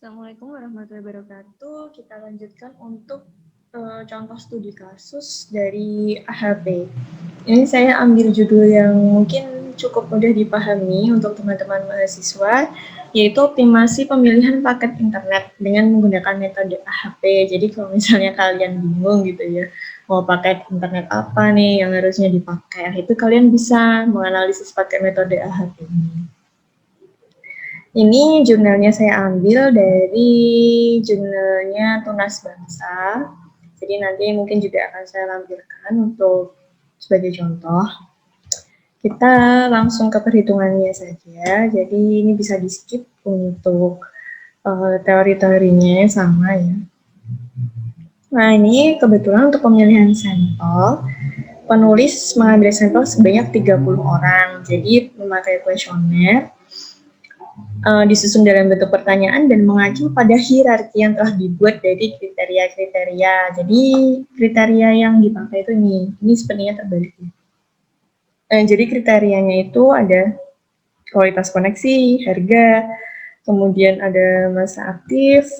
Assalamualaikum warahmatullahi wabarakatuh. Kita lanjutkan untuk contoh studi kasus dari AHP. Ini saya ambil judul yang mungkin cukup mudah dipahami untuk teman-teman mahasiswa, yaitu optimasi pemilihan paket internet dengan menggunakan metode AHP. Jadi kalau misalnya kalian bingung gitu ya, mau paket internet apa nih yang harusnya dipakai, itu kalian bisa menganalisis pakai metode AHP ini. Ini jurnalnya saya ambil dari jurnalnya Tunas Bangsa. Jadi nanti mungkin juga akan saya lampirkan untuk sebagai contoh. Kita langsung ke perhitungannya saja. Jadi ini bisa di skip untuk teori-teorinya sama ya. Nah ini kebetulan untuk pemilihan sampel, penulis mengambil sampel sebanyak 30 orang. Jadi memakai kuesioner, disusun dalam bentuk pertanyaan dan mengacu pada hierarki yang telah dibuat dari kriteria-kriteria. Jadi kriteria yang dipakai itu ini sebenarnya terbalik. Jadi kriterianya itu ada kualitas koneksi, harga, kemudian ada masa aktif,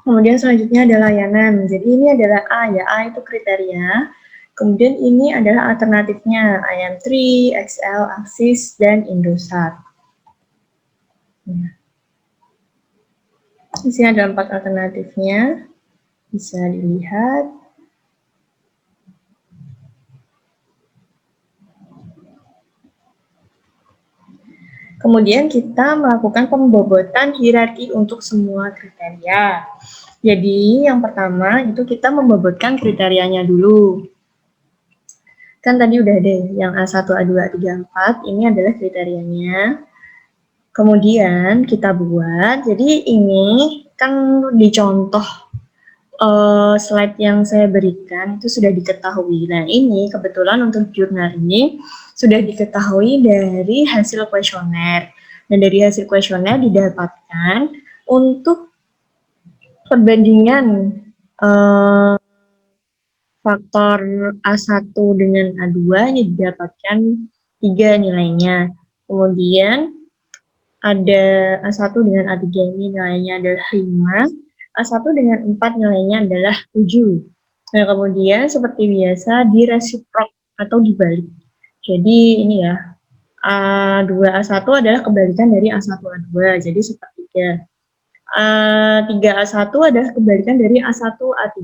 kemudian selanjutnya ada layanan. Jadi ini adalah A ya, A itu kriteria. Kemudian ini adalah alternatifnya, IM3, XL, Axis, dan Indosat. Di sini ada 4 alternatifnya, bisa dilihat. Kemudian kita melakukan pembobotan hierarki untuk semua kriteria. Jadi yang pertama itu kita membobotkan kriterianya dulu. Kan tadi udah deh, yang A1, A2, A3, A4, ini adalah kriterianya. Kemudian kita buat, jadi ini kan dicontoh slide yang saya berikan itu sudah diketahui. Nah ini kebetulan untuk jurnal ini sudah diketahui dari hasil kuesioner. Dan dari hasil kuesioner didapatkan untuk perbandingan faktor A1 dengan A2 ini didapatkan 3 nilainya. Kemudian ada A1 dengan A3 ini nilainya adalah 5, A1 dengan 4 nilainya adalah 7. Nah, kemudian seperti biasa diresiprok atau dibalik. Jadi ini ya, A2 A1 adalah kebalikan dari A1 A2, jadi sepertiga. A3 A1 adalah kebalikan dari A1 A3,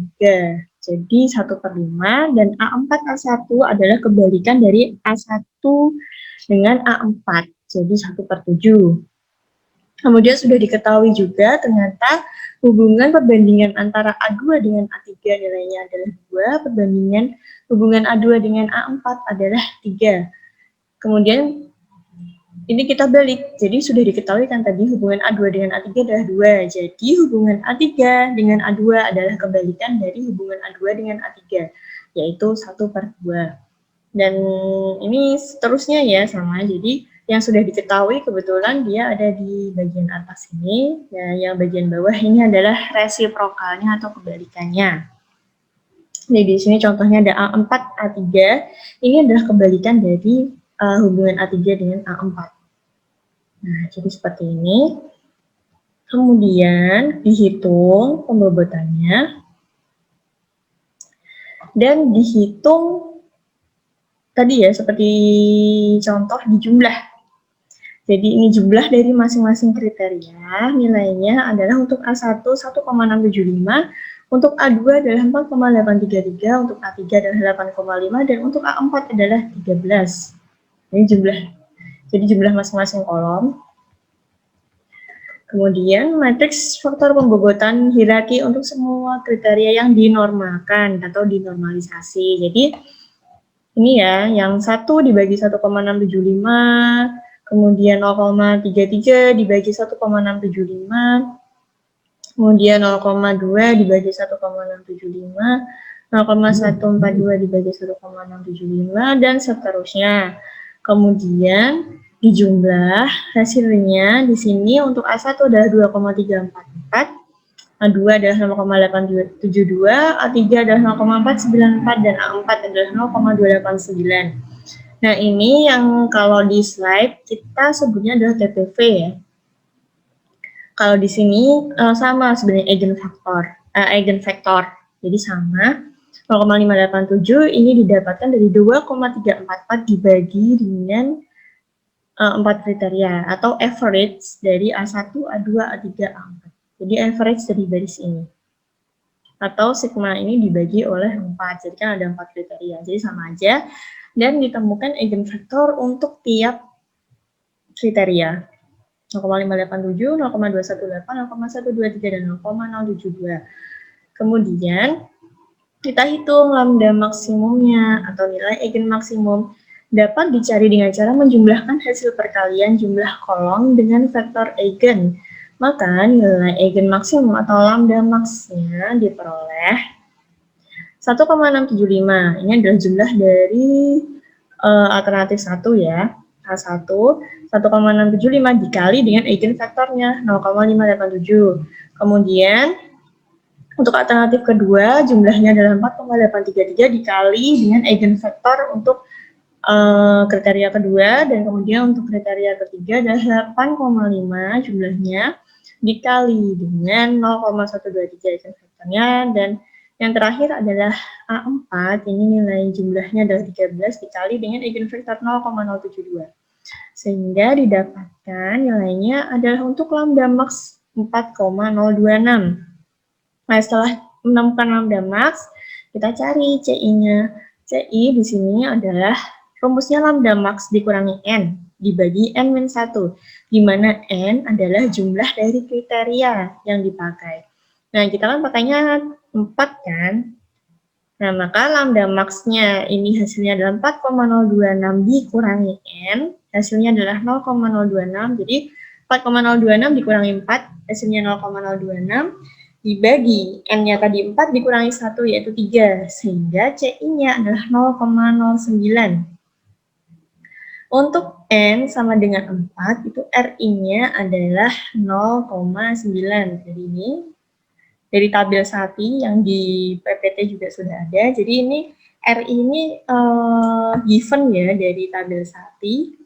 jadi 1/5, dan A4 A1 adalah kebalikan dari A1 dengan A4, jadi 1/7. Kemudian sudah diketahui juga ternyata hubungan perbandingan antara A2 dengan A3 nilainya adalah 2, perbandingan hubungan A2 dengan A4 adalah 3. Kemudian ini kita balik, jadi sudah diketahui kan tadi hubungan A2 dengan A3 adalah 2, jadi hubungan A3 dengan A2 adalah kebalikan dari hubungan A2 dengan A3, yaitu 1/2. Dan ini seterusnya ya sama, jadi yang sudah diketahui kebetulan dia ada di bagian atas ini, ya, yang bagian bawah ini adalah resiprokalnya atau kebalikannya. Jadi di sini contohnya ada A4, A3, ini adalah kebalikan dari hubungan A3 dengan A4. Nah, jadi seperti ini. Kemudian dihitung pembobotannya dan dihitung tadi ya seperti contoh di jumlah. Jadi ini jumlah dari masing-masing kriteria, nilainya adalah untuk A1 1,675, untuk A2 adalah 4,833, untuk A3 adalah 8,5, dan untuk A4 adalah 13. Ini jumlah. Jadi jumlah masing-masing kolom. Kemudian matriks faktor pembobotan hierarki untuk semua kriteria yang dinormalkan atau dinormalisasi. Jadi ini ya, yang 1 dibagi 1,675, kemudian 0,33 dibagi 1,675, kemudian 0,2 dibagi 1,675, 0,142 dibagi 1,675, dan seterusnya. Kemudian dijumlah hasilnya di sini untuk A1 adalah 2,344, A2 adalah 0,872, A3 adalah 0,494, dan A4 adalah 0,289. Nah, ini yang kalau di slide kita sebutnya adalah TPV ya. Kalau di sini sama sebenarnya eigenvektor. Jadi sama 0,587 ini didapatkan dari 2,344 dibagi dengan 4 kriteria atau average dari A1, A2, A3, A4. Jadi average dari baris ini. Atau sigma ini dibagi oleh 4. Jadi kan ada 4 kriteria. Jadi sama aja. Dan ditemukan eigenvektor untuk tiap kriteria. 0,587, 0,218, 0,123, dan 0,072. Kemudian kita hitung lambda maksimumnya atau nilai eigen maksimum dapat dicari dengan cara menjumlahkan hasil perkalian jumlah kolom dengan vektor eigen. Maka nilai eigen maksimum atau lambda maksnya diperoleh 1,675. Ini adalah jumlah dari alternatif 1 ya. A1 1,675 dikali dengan eigenvektornya 0,587. Kemudian untuk alternatif kedua jumlahnya adalah 4,833 dikali dengan eigenvektor untuk kriteria kedua, dan kemudian untuk kriteria ketiga adalah 8,5 jumlahnya dikali dengan 0,123 eigenvektornya, dan yang terakhir adalah A4, ini nilai jumlahnya adalah 13 dikali dengan eigenvektor 0,072. Sehingga didapatkan nilainya adalah untuk lambda max 4,026. Nah, setelah menemukan lambda max, kita cari CI-nya. CI di sini adalah rumusnya lambda max dikurangi N dibagi N-1, di mana N adalah jumlah dari kriteria yang dipakai. Nah, kita kan pakainya 4 kan? Nah, maka lambda max-nya ini hasilnya adalah 4,026 dikurangi N, hasilnya adalah 0,026, jadi 4,026 dikurangi 4, hasilnya 0,026, dibagi N-nya tadi 4 dikurangi 1 yaitu 3, sehingga CI-nya adalah 0,09. Untuk N sama dengan 4, itu RI-nya adalah 0,9. Jadi ini dari tabel SATI yang di PPT juga sudah ada. Jadi ini RI ini given ya dari tabel SATI.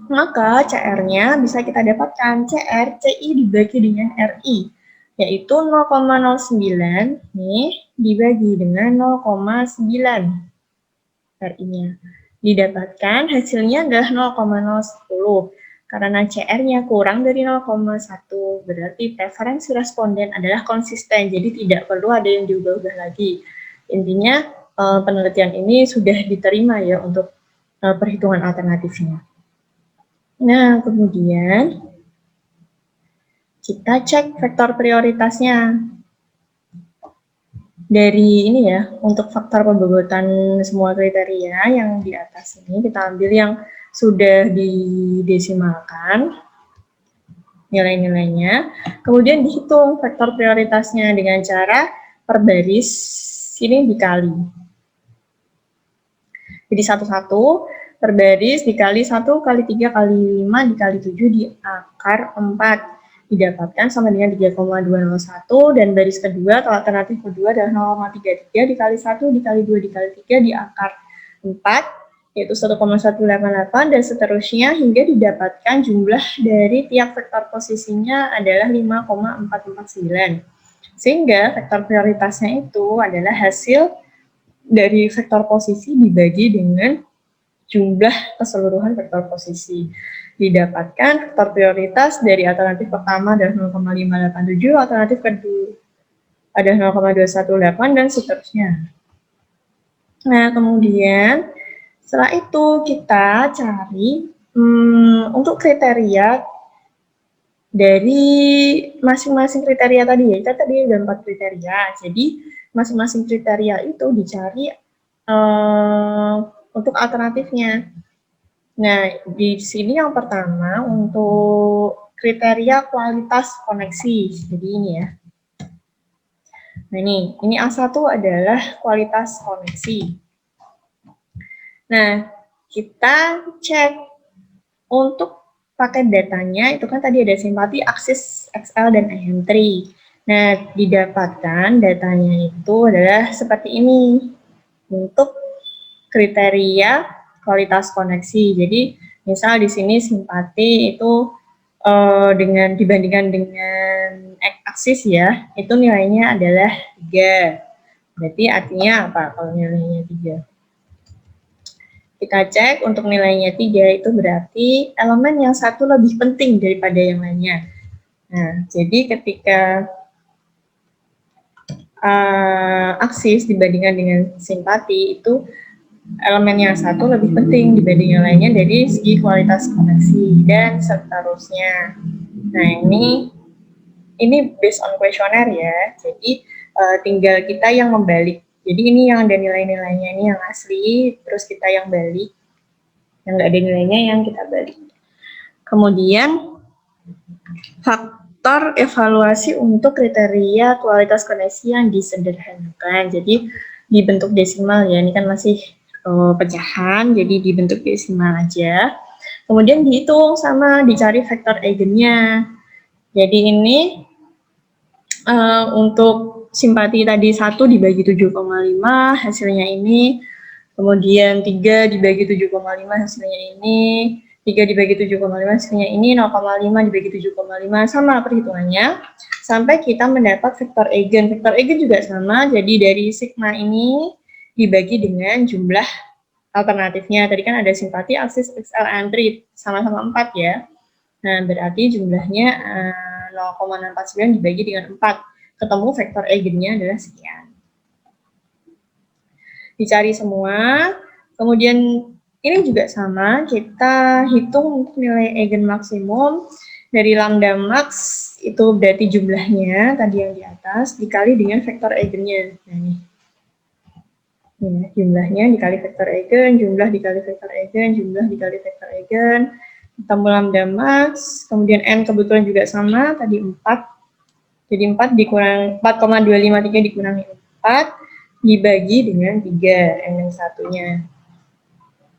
Maka CR-nya bisa kita dapatkan CR CI dibagi dengan RI, yaitu 0,09 nih dibagi dengan 0,9 RI-nya. Didapatkan hasilnya adalah 0,010. Karena CR-nya kurang dari 0,1, berarti preferensi responden adalah konsisten, jadi tidak perlu ada yang diubah-ubah lagi. Intinya penelitian ini sudah diterima ya untuk perhitungan alternatifnya. Nah, kemudian kita cek vektor prioritasnya. Dari ini ya, untuk faktor pembobotan semua kriteria yang di atas ini, kita ambil yang sudah didesimalkan nilai-nilainya, kemudian dihitung vektor prioritasnya dengan cara per baris ini dikali. Jadi satu-satu per baris dikali 1 kali 3 kali 5 dikali 7 di akar 4. Didapatkan sama dengan 3,201, dan baris kedua atau alternatif kedua adalah 0,33 dikali 1 dikali 2 dikali 3 di akar 4, yaitu 1,188, dan seterusnya hingga didapatkan jumlah dari tiap vektor posisinya adalah 5,449. Sehingga vektor prioritasnya itu adalah hasil dari vektor posisi dibagi dengan jumlah keseluruhan vektor posisi. Didapatkan vektor prioritas dari alternatif pertama adalah 0,587, alternatif kedua adalah 0,218, dan seterusnya. Nah, kemudian setelah itu kita cari untuk kriteria dari masing-masing kriteria tadi ya. Kita tadi ada 4 kriteria, jadi masing-masing kriteria itu dicari untuk alternatifnya. Nah, di sini yang pertama untuk kriteria kualitas koneksi. Jadi ini ya. Nah, ini A1 adalah kualitas koneksi. Nah, kita cek untuk pakai datanya, itu kan tadi ada simpati, aksis, XL, dan IM3. Nah, didapatkan datanya itu adalah seperti ini untuk kriteria kualitas koneksi. Jadi misal di sini simpati itu dengan dibandingkan dengan aksis ya, itu nilainya adalah 3. Berarti artinya apa kalau nilainya 3? Kita cek untuk nilainya 3 itu berarti elemen yang satu lebih penting daripada yang lainnya. Nah, jadi ketika aksis dibandingkan dengan simpati itu elemen yang satu lebih penting dibanding yang lainnya dari segi kualitas koneksi dan seterusnya. Nah, ini based on kuesioner ya. Jadi tinggal kita yang membalik. Jadi ini yang ada nilai-nilainya ini yang asli, terus kita yang balik. Yang nggak ada nilainya yang kita balik. Kemudian faktor evaluasi untuk kriteria kualitas koneksi yang disederhanakan. Jadi dibentuk desimal ya. Ini kan masih pecahan, jadi dibentuk desimal aja. Kemudian dihitung sama dicari vektor eigennya. Jadi ini untuk simpati tadi 1 dibagi 7,5 hasilnya ini, kemudian 3 dibagi 7,5 hasilnya ini, 3 dibagi 7,5 hasilnya ini, 0,5 dibagi 7,5 sama perhitungannya sampai kita mendapat vektor eigen. Vektor eigen juga sama, jadi dari sigma ini dibagi dengan jumlah alternatifnya. Tadi kan ada simpati, aksis, XL, antrit sama-sama 4 ya. Nah, berarti jumlahnya 0,649 dibagi dengan 4. Ketemu vektor eigennya adalah sekian. Dicari semua. Kemudian ini juga sama, kita hitung untuk nilai eigen maksimum dari lambda max itu berarti jumlahnya tadi yang di atas dikali dengan vektor eigennya. Nah, ini. Ya, jumlahnya dikali vektor eigen, jumlah dikali vektor eigen, jumlah dikali vektor eigen, ketemu lambda max, kemudian n kebetulan juga sama, tadi 4. Jadi 4 dikurang 4,253 dikurangi 4 dibagi dengan 3, n yang satunya.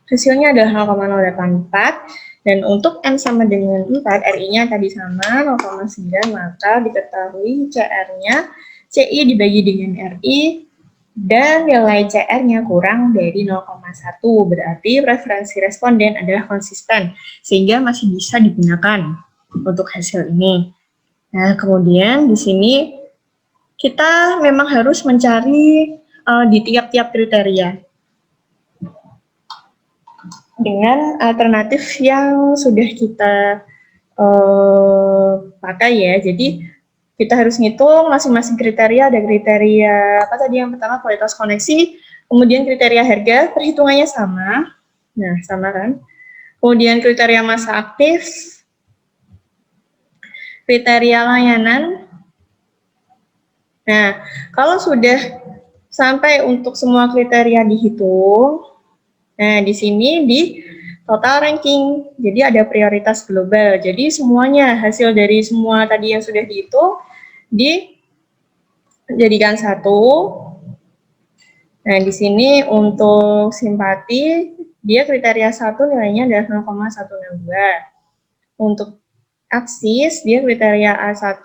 Hasilnya adalah 0,084 dan untuk n sama dengan 4, RI-nya tadi sama 0,9, maka diketahui CR-nya CI dibagi dengan RI dan nilai CR-nya kurang dari 0,1, berarti preferensi responden adalah konsisten sehingga masih bisa digunakan untuk hasil ini. Nah, kemudian di sini kita memang harus mencari di tiap-tiap kriteria dengan alternatif yang sudah kita pakai ya. Jadi kita harus ngitung masing-masing kriteria. Ada kriteria apa tadi yang pertama, kualitas koneksi, kemudian kriteria harga, perhitungannya sama. Nah, sama kan? Kemudian kriteria masa aktif, kriteria layanan. Nah, kalau sudah sampai untuk semua kriteria dihitung, nah di sini di total ranking, jadi ada prioritas global. Jadi semuanya, hasil dari semua tadi yang sudah dihitung, dijadikan satu. Nah, di sini untuk simpati, dia kriteria 1 nilainya adalah 0,162. Untuk aksis, dia kriteria A1,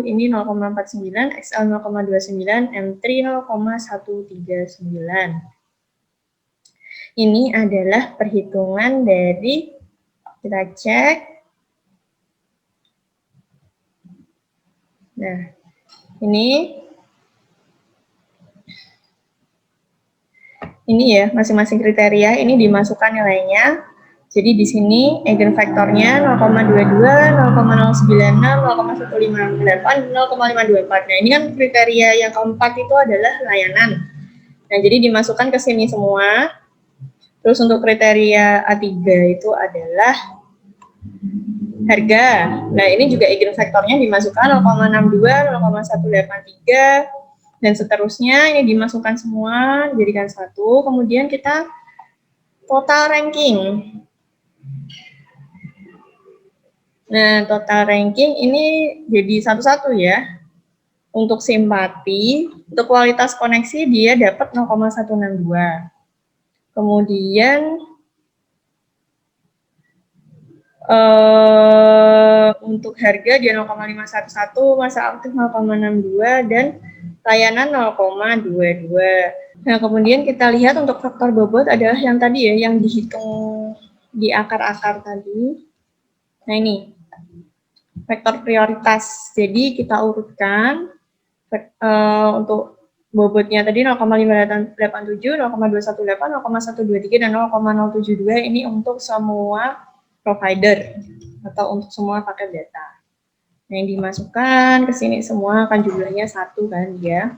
ini 0,49, XL 0,29, M3 0,139. Ini adalah perhitungan dari, kita cek. Nah, ini ya, masing-masing kriteria, ini dimasukkan nilainya. Jadi di sini eigenvektornya 0,22, 0,096, 0,1588, 0,524. Nah, ini kan kriteria yang keempat itu adalah layanan. Nah, jadi dimasukkan ke sini semua. Terus untuk kriteria A3 itu adalah harga. Nah, ini juga eigenvektornya dimasukkan 0,62, 0,183, dan seterusnya. Ini dimasukkan semua, jadikan satu. Kemudian kita total ranking. Nah, total ranking ini jadi satu-satu ya. Untuk simpati, untuk kualitas koneksi dia dapat 0,162. Kemudian untuk harga dia 0,511, masa aktif 0,62, dan layanan 0,22. Nah, kemudian kita lihat untuk faktor bobot adalah yang tadi ya, yang dihitung di akar-akar tadi. Nah, ini vektor prioritas. Jadi kita urutkan untuk bobotnya tadi 0,587, 0,218, 0,123, dan 0,072 ini untuk semua provider atau untuk semua paket data. Nah, yang dimasukkan ke sini semua kan jumlahnya 1 kan ya.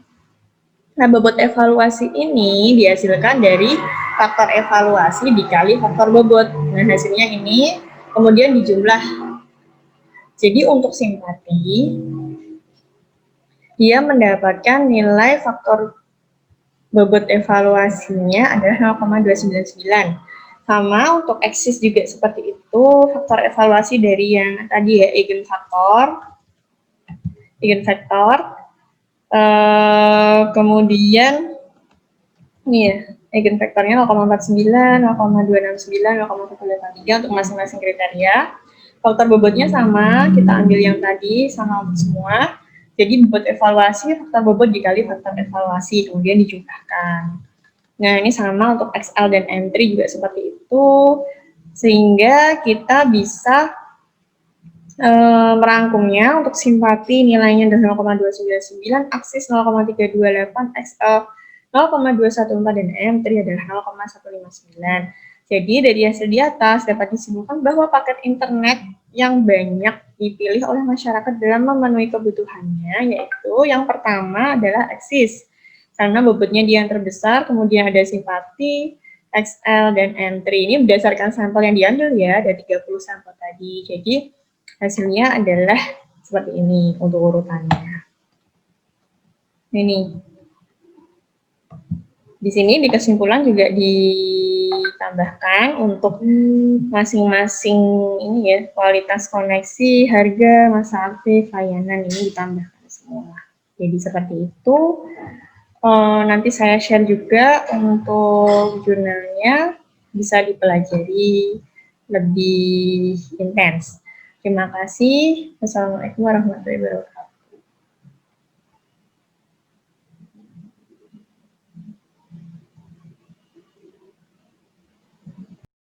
Nah, bobot evaluasi ini dihasilkan dari faktor evaluasi dikali faktor bobot. Nah, hasilnya ini kemudian dijumlah. Jadi untuk simpati, dia mendapatkan nilai faktor bobot evaluasinya adalah 0,299. Sama untuk eksis juga seperti itu, faktor evaluasi dari yang tadi ya, eigenvektor, kemudian ini ya, eigenvektornya 0,49, 0,269, 0,183 untuk masing-masing kriteria. Faktor bobotnya sama, kita ambil yang tadi sama untuk semua. Jadi bobot evaluasi, faktor bobot dikali faktor evaluasi, kemudian dijumlahkan. Nah, ini sama untuk XL dan M3 juga seperti itu, sehingga kita bisa merangkumnya. Untuk simpati nilainya adalah 0,299, aksis 0,328, XL 0,214, dan M3 adalah 0,159. Jadi dari hasil di atas dapat disimpulkan bahwa paket internet yang banyak dipilih oleh masyarakat dalam memenuhi kebutuhannya, yaitu yang pertama adalah eksis, karena bobotnya dia yang terbesar, kemudian ada simpati, XL, dan M3. Ini berdasarkan sampel yang diambil ya, ada 30 sampel tadi. Jadi hasilnya adalah seperti ini untuk urutannya. Ini. Di sini di kesimpulan juga ditambahkan untuk masing-masing ini ya, kualitas koneksi, harga, masa aktif, layanan ini ditambahkan semua. Jadi seperti itu. Nanti saya share juga untuk jurnalnya, bisa dipelajari lebih intens. Terima kasih. Wassalamualaikum warahmatullahi wabarakatuh.